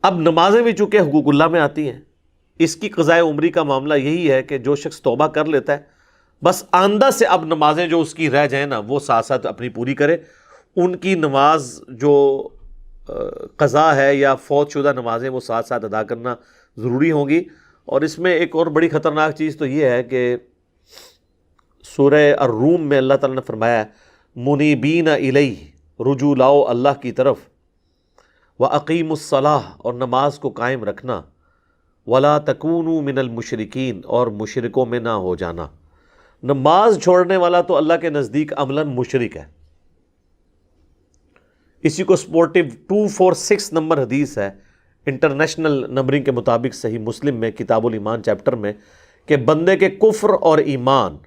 اب نمازیں بھی چونکہ حقوق اللہ میں آتی ہیں، اس کی قضائے عمری کا معاملہ یہی ہے کہ جو شخص توبہ کر لیتا ہے بس آئندہ سے اب نمازیں جو اس کی رہ جائیں نا وہ ساتھ ساتھ اپنی پوری کرے. ان کی نماز جو قضا ہے یا فوت شدہ نمازیں وہ ساتھ ساتھ ادا کرنا ضروری ہوں گی. اور اس میں ایک اور بڑی خطرناک چیز تو یہ ہے کہ سورہ الروم میں اللہ تعالیٰ نے فرمایا ہے منیبین الیہ، رجوع لاؤ اللہ کی طرف، وَأَقِیمُوا الصَّلَاةَ اور نماز کو قائم رکھنا، وَلَا تَكُونُوا مِنَ الْمُشْرِكِينَ اور مشرکوں میں نہ ہو جانا. نماز چھوڑنے والا تو اللہ کے نزدیک عملاً مشرک ہے. اسی کو سپورٹیو 246 نمبر حدیث ہے انٹرنیشنل نمبرنگ کے مطابق صحیح مسلم میں کتاب الایمان چیپٹر میں کہ بندے کے کفر اور ایمان،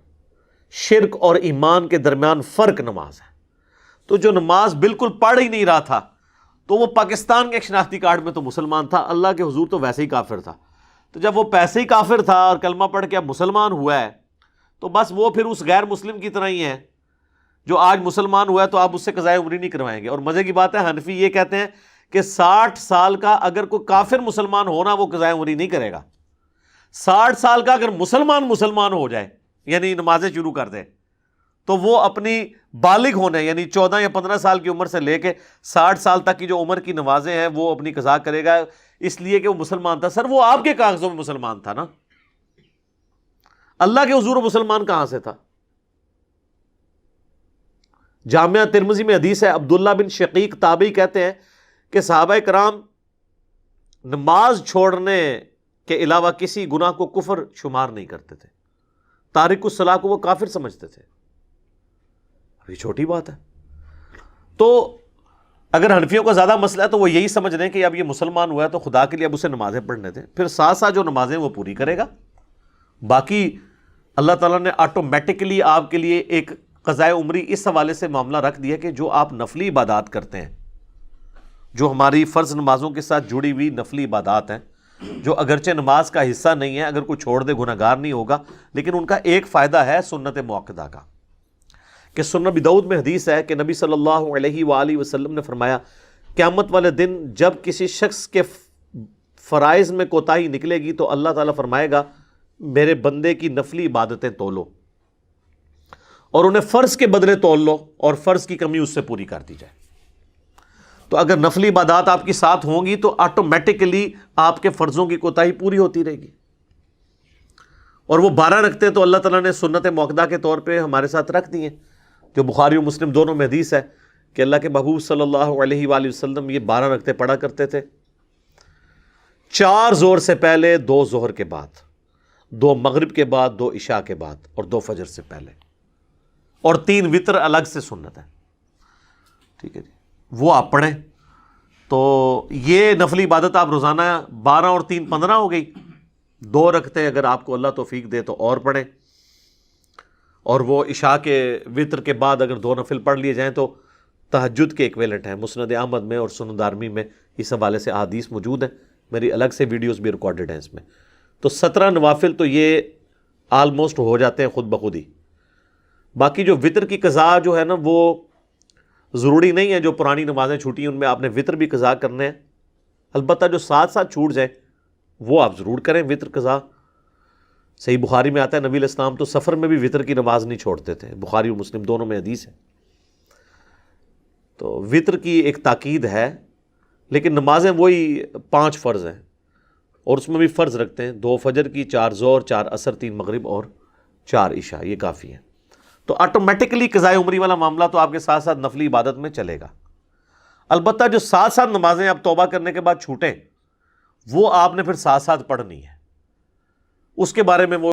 شرک اور ایمان کے درمیان فرق نماز ہے. تو جو نماز بالکل پڑھ ہی نہیں رہا تھا تو وہ پاکستان کے ایک شناختی کارڈ میں تو مسلمان تھا، اللہ کے حضور تو ویسے ہی کافر تھا. تو جب وہ پیسے ہی کافر تھا اور کلمہ پڑھ کے اب مسلمان ہوا ہے تو بس وہ پھر اس غیر مسلم کی طرح ہی ہے جو آج مسلمان ہوا ہے تو آپ اس سے قضائے عمری نہیں کروائیں گے. اور مزے کی بات ہے حنفی یہ کہتے ہیں کہ 60 سال کا اگر کوئی کافر مسلمان ہونا وہ قضائے عمری نہیں کرے گا. 60 سال کا اگر مسلمان ہو جائے یعنی نمازیں شروع کر دے تو وہ اپنی بالغ ہونے یعنی 14 یا 15 سال کی عمر سے لے کے 60 سال تک کی جو عمر کی نمازیں ہیں وہ اپنی قضا کرے گا، اس لیے کہ وہ مسلمان تھا. سر وہ آپ کے کاغذوں میں مسلمان تھا نا، اللہ کے حضور مسلمان کہاں سے تھا؟ جامعہ ترمذی میں حدیث ہے، عبداللہ بن شقیق تابعی کہتے ہیں کہ صحابہ کرام نماز چھوڑنے کے علاوہ کسی گناہ کو کفر شمار نہیں کرتے تھے. تارک الصلاح کو وہ کافر سمجھتے تھے. یہ چھوٹی بات ہے. تو اگر حنفیوں کا زیادہ مسئلہ ہے تو وہ یہی سمجھ رہے ہیں کہ اب یہ مسلمان ہوا ہے تو خدا کے لیے اب اسے نمازیں پڑھنے دیں، پھر ساتھ ساتھ جو نمازیں وہ پوری کرے گا. باقی اللہ تعالیٰ نے آٹومیٹکلی آپ کے لیے ایک قضائے عمری اس حوالے سے معاملہ رکھ دیا کہ جو آپ نفلی عبادات کرتے ہیں، جو ہماری فرض نمازوں کے ساتھ جڑی ہوئی نفلی عبادات ہیں، جو اگرچہ نماز کا حصہ نہیں ہے، اگر کوئی چھوڑ دے گناہگار نہیں ہوگا، لیکن ان کا ایک فائدہ ہے سنت مؤکدہ کا. کہ سنن ابی داؤد میں حدیث ہے کہ نبی صلی اللہ علیہ وآلہ وسلم نے فرمایا قیامت والے دن جب کسی شخص کے فرائض میں کوتاہی نکلے گی تو اللہ تعالیٰ فرمائے گا میرے بندے کی نفلی عبادتیں تولو اور انہیں فرض کے بدلے تول لو اور فرض کی کمی اس سے پوری کر دی جائے. تو اگر نفلی عبادات آپ کی ساتھ ہوں گی تو آٹومیٹکلی آپ کے فرضوں کی کوتاہی پوری ہوتی رہے گی. اور وہ 12 رکھتے ہیں تو اللہ تعالیٰ نے سنت مؤکدہ کے طور پہ ہمارے ساتھ رکھ دی ہیں، جو بخاری و مسلم دونوں میں حدیث ہے کہ اللہ کے محبوب صلی اللہ علیہ وآلہ وسلم یہ 12 رکعتیں پڑھا کرتے تھے. 4 ظہر سے پہلے، 2 ظہر کے بعد، 2 مغرب کے بعد، 2 عشاء کے بعد اور 2 فجر سے پہلے، اور 3 وتر الگ سے سنت ہے. ٹھیک ہے جی، وہ آپ پڑھیں. تو یہ نفلی عبادت آپ روزانہ 12 اور 3 15 ہو گئی. 2 رکعتیں اگر آپ کو اللہ توفیق دے تو اور پڑھیں، اور وہ عشاء کے وتر کے بعد اگر 2 نفل پڑھ لیے جائیں تو تہجد کے ایکویلنٹ ہیں. مسند احمد میں اور سنن دارمی میں اس حوالے سے احادیث موجود ہیں، میری الگ سے ویڈیوز بھی ریکارڈڈ ہیں اس میں. تو 17 نوافل تو یہ آلموسٹ ہو جاتے ہیں خود بخود ہی. باقی جو وتر کی قضا جو ہے نا وہ ضروری نہیں ہے، جو پرانی نمازیں چھوٹی ہیں ان میں آپ نے وتر بھی قضا کرنے ہیں. البتہ جو ساتھ ساتھ چھوٹ جائیں وہ آپ ضرور کریں وتر قضا. صحیح بخاری میں آتا ہے نبی علیہ السلام تو سفر میں بھی وتر کی نماز نہیں چھوڑتے تھے. بخاری و مسلم دونوں میں حدیث ہے. تو وتر کی ایک تاکید ہے، لیکن نمازیں وہی 5 فرض ہیں اور اس میں بھی فرض رکھتے ہیں 2 فجر کی، 4 ظہر، 4 عصر، 3 مغرب اور 4 عشاء، یہ کافی ہے. تو آٹومیٹکلی قضائے عمری والا معاملہ تو آپ کے ساتھ ساتھ نفلی عبادت میں چلے گا. البتہ جو ساتھ ساتھ نمازیں آپ توبہ کرنے کے بعد چھوٹیں وہ آپ نے پھر ساتھ ساتھ پڑھنی ہے. اس کے بارے میں وہ